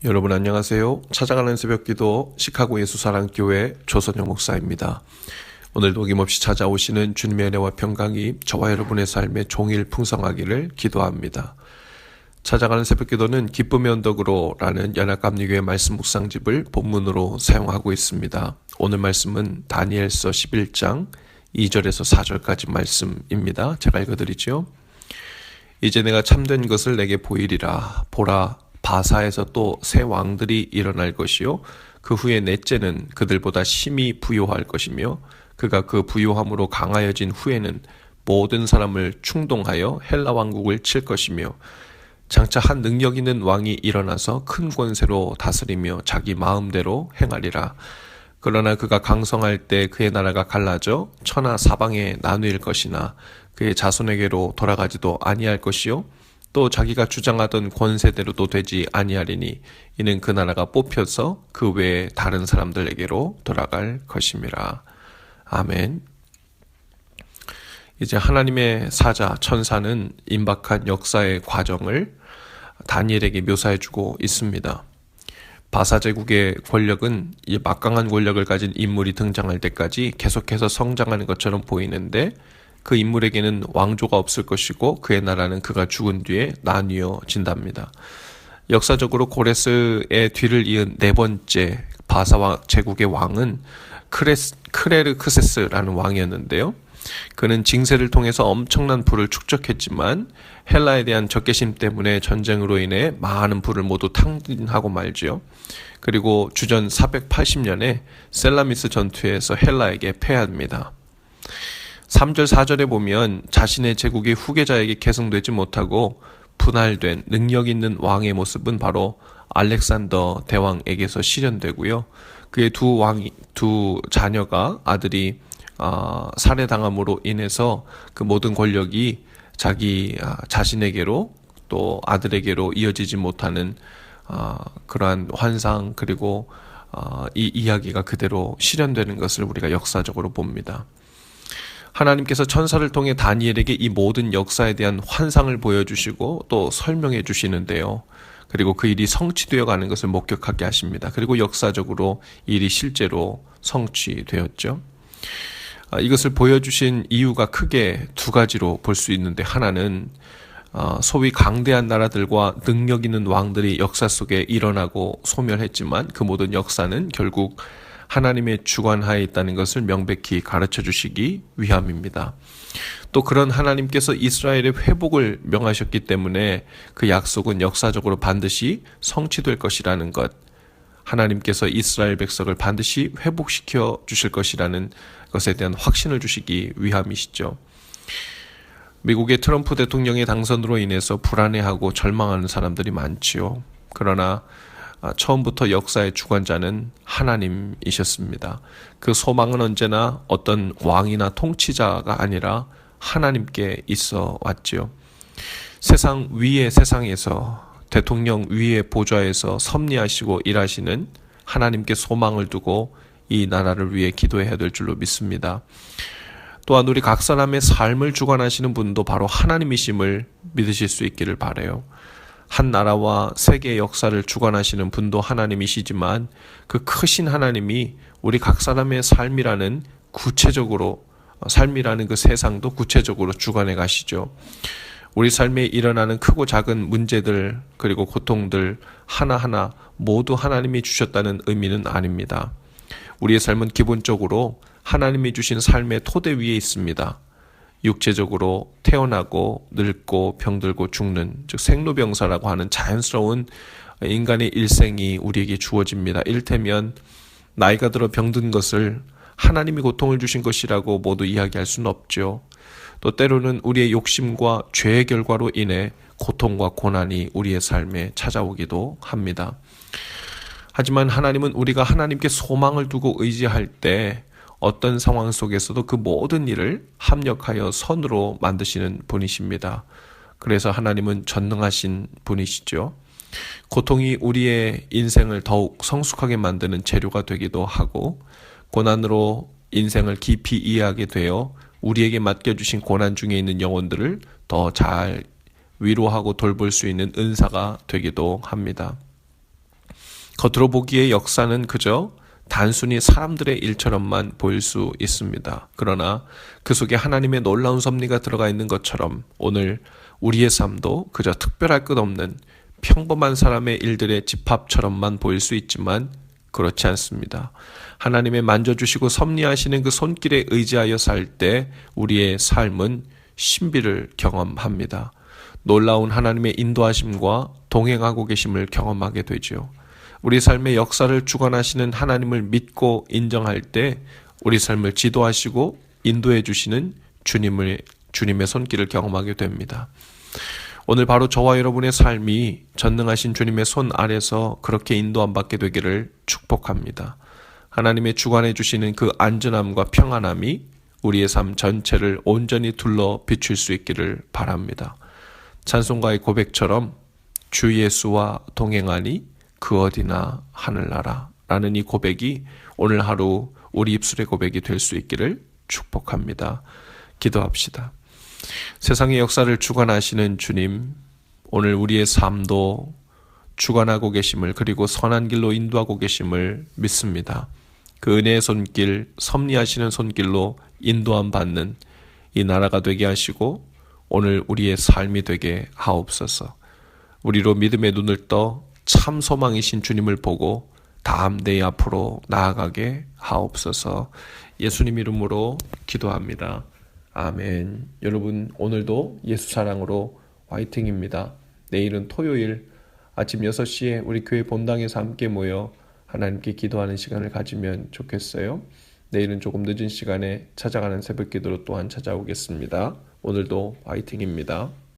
여러분 안녕하세요. 찾아가는 새벽기도 시카고 예수사랑교회 조선영 목사입니다. 오늘도 어김없이 찾아오시는 주님의 은혜와 평강이 저와 여러분의 삶에 종일 풍성하기를 기도합니다. 찾아가는 새벽기도는 기쁨의 언덕으로 라는 연합감리교회 말씀 묵상집을 본문으로 사용하고 있습니다. 오늘 말씀은 다니엘서 11장 2절에서 4절까지 말씀입니다. 제가 읽어드리죠. 이제 내가 참된 것을 내게 보이리라. 보라, 바사에서 또 새 왕들이 일어날 것이요 그 후에 넷째는 그들보다 심히 부요할 것이며 그가 그 부요함으로 강하여진 후에는 모든 사람을 충동하여 헬라 왕국을 칠 것이며 장차 한 능력 있는 왕이 일어나서 큰 권세로 다스리며 자기 마음대로 행하리라. 그러나 그가 강성할 때 그의 나라가 갈라져 천하 사방에 나누일 것이나 그의 자손에게로 돌아가지도 아니할 것이요 또 자기가 주장하던 권세대로도 되지 아니하리니 이는 그 나라가 뽑혀서 그 외에 다른 사람들에게로 돌아갈 것임이라. 아멘. 이제 하나님의 사자 천사는 임박한 역사의 과정을 다니엘에게 묘사해주고 있습니다. 바사 제국의 권력은 이 막강한 권력을 가진 인물이 등장할 때까지 계속해서 성장하는 것처럼 보이는데 그 인물에게는 왕조가 없을 것이고 그의 나라는 그가 죽은 뒤에 나뉘어진답니다. 역사적으로 고레스의 뒤를 이은 네 번째 바사 제국의 왕은 크레르크세스라는 왕이었는데요. 그는 징세를 통해서 엄청난 부를 축적했지만 헬라에 대한 적개심 때문에 전쟁으로 인해 많은 부를 모두 탕진하고 말지요. 그리고 주전 480년에 셀라미스 전투에서 헬라에게 패합니다. 3절 4절에 보면 자신의 제국이 후계자에게 계승되지 못하고 분할된 능력 있는 왕의 모습은 바로 알렉산더 대왕에게서 실현되고요. 그의 두 자녀가 아들이 살해당함으로 인해서 그 모든 권력이 자신에게로 또 아들에게로 이어지지 못하는 그러한 환상 그리고 이 이야기가 그대로 실현되는 것을 우리가 역사적으로 봅니다. 하나님께서 천사를 통해 다니엘에게 이 모든 역사에 대한 환상을 보여주시고 또 설명해 주시는데요. 그리고 그 일이 성취되어 가는 것을 목격하게 하십니다. 그리고 역사적으로 이 일이 실제로 성취되었죠. 이것을 보여주신 이유가 크게 두 가지로 볼 수 있는데 하나는 소위 강대한 나라들과 능력 있는 왕들이 역사 속에 일어나고 소멸했지만 그 모든 역사는 결국 하나님의 주관하에 있다는 것을 명백히 가르쳐 주시기 위함입니다. 또 그런 하나님께서 이스라엘의 회복을 명하셨기 때문에 그 약속은 역사적으로 반드시 성취될 것이라는 것, 하나님께서 이스라엘 백성을 반드시 회복시켜 주실 것이라는 것에 대한 확신을 주시기 위함이시죠. 미국의 트럼프 대통령의 당선으로 인해서 불안해하고 절망하는 사람들이 많지요. 그러나 처음부터 역사의 주관자는 하나님이셨습니다. 그 소망은 언제나 어떤 왕이나 통치자가 아니라 하나님께 있어 왔지요. 세상 위의 세상에서 대통령 위의 보좌에서 섭리하시고 일하시는 하나님께 소망을 두고 이 나라를 위해 기도해야 될 줄로 믿습니다. 또한 우리 각 사람의 삶을 주관하시는 분도 바로 하나님이심을 믿으실 수 있기를 바라요. 한 나라와 세계의 역사를 주관하시는 분도 하나님이시지만 그 크신 하나님이 우리 각 사람의 삶이라는 그 세상도 구체적으로 주관해 가시죠. 우리 삶에 일어나는 크고 작은 문제들 그리고 고통들 하나하나 모두 하나님이 주셨다는 의미는 아닙니다. 우리의 삶은 기본적으로 하나님이 주신 삶의 토대 위에 있습니다. 육체적으로 태어나고 늙고 병들고 죽는 즉 생로병사라고 하는 자연스러운 인간의 일생이 우리에게 주어집니다. 이를테면 나이가 들어 병든 것을 하나님이 고통을 주신 것이라고 모두 이야기할 수는 없죠. 또 때로는 우리의 욕심과 죄의 결과로 인해 고통과 고난이 우리의 삶에 찾아오기도 합니다. 하지만 하나님은 우리가 하나님께 소망을 두고 의지할 때 어떤 상황 속에서도 그 모든 일을 합력하여 선으로 만드시는 분이십니다. 그래서 하나님은 전능하신 분이시죠. 고통이 우리의 인생을 더욱 성숙하게 만드는 재료가 되기도 하고 고난으로 인생을 깊이 이해하게 되어 우리에게 맡겨주신 고난 중에 있는 영혼들을 더 잘 위로하고 돌볼 수 있는 은사가 되기도 합니다. 겉으로 보기에 역사는 그저 단순히 사람들의 일처럼만 보일 수 있습니다. 그러나 그 속에 하나님의 놀라운 섭리가 들어가 있는 것처럼 오늘 우리의 삶도 그저 특별할 것 없는 평범한 사람의 일들의 집합처럼만 보일 수 있지만 그렇지 않습니다. 하나님의 만져주시고 섭리하시는 그 손길에 의지하여 살 때 우리의 삶은 신비를 경험합니다. 놀라운 하나님의 인도하심과 동행하고 계심을 경험하게 되죠. 우리 삶의 역사를 주관하시는 하나님을 믿고 인정할 때 우리 삶을 지도하시고 인도해 주시는 주님의 손길을 경험하게 됩니다. 오늘 바로 저와 여러분의 삶이 전능하신 주님의 손 아래서 그렇게 인도함 받게 되기를 축복합니다. 하나님의 주관해 주시는 그 안전함과 평안함이 우리의 삶 전체를 온전히 둘러 비출 수 있기를 바랍니다. 찬송가의 고백처럼 주 예수와 동행하니 그 어디나 하늘나라 라는 이 고백이 오늘 하루 우리 입술의 고백이 될 수 있기를 축복합니다. 기도합시다. 세상의 역사를 주관하시는 주님, 오늘 우리의 삶도 주관하고 계심을 그리고 선한 길로 인도하고 계심을 믿습니다. 그 은혜의 손길, 섭리하시는 손길로 인도함 받는 이 나라가 되게 하시고 오늘 우리의 삶이 되게 하옵소서. 우리로 믿음의 눈을 떠 참 소망이신 주님을 보고 담대히 앞으로 나아가게 하옵소서. 예수님 이름으로 기도합니다. 아멘. 여러분 오늘도 예수 사랑으로 화이팅입니다. 내일은 토요일 아침 6시에 우리 교회 본당에서 함께 모여 하나님께 기도하는 시간을 가지면 좋겠어요. 내일은 조금 늦은 시간에 찾아가는 새벽 기도로 또한 찾아오겠습니다. 오늘도 화이팅입니다.